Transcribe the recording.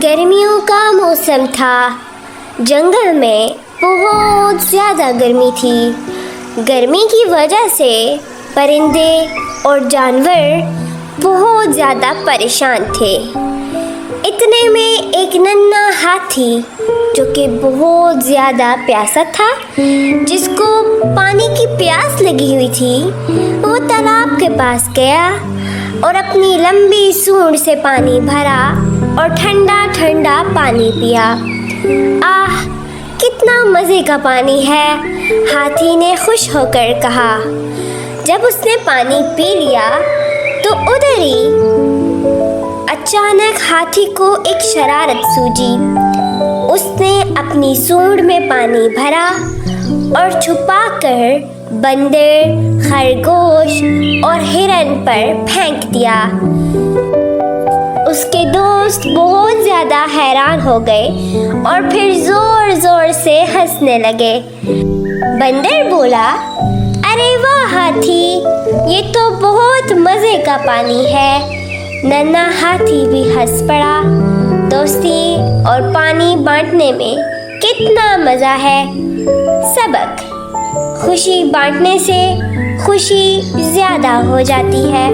گرمیوں کا موسم تھا۔ جنگل میں بہت زیادہ گرمی تھی۔ گرمی کی وجہ سے پرندے اور جانور بہت زیادہ پریشان تھے۔ اتنے میں ایک ننھا ہاتھی جو کہ بہت زیادہ پیاسا تھا، جس کو پانی کی پیاس لگی ہوئی تھی، وہ تالاب کے پاس گیا اور اپنی لمبی سونڈ سے پانی بھرا اور ٹھنڈا ٹھنڈا پانی پیا۔ آہ، کتنا مزے کا پانی ہے، ہاتھی نے خوش ہو کر کہا۔ جب اس نے پانی پی لیا تو ادھر ہی اچانک ہاتھی کو ایک شرارت سوجی۔ اس نے اپنی سونڈ میں پانی بھرا اور چھپا کر بندر، خرگوش اور ہرن پر پھینک دیا۔ اس کے دوست بہت زیادہ حیران ہو گئے اور پھر زور زور سے ہنسنے لگے۔ بندر بولا، ارے واہ ہاتھی، یہ تو بہت مزے کا پانی ہے۔ ننھا ہاتھی بھی ہنس پڑا۔ دوستی اور پانی بانٹنے میں کتنا مزہ ہے۔ سبق: خوشی بانٹنے سے خوشی زیادہ ہو جاتی ہے۔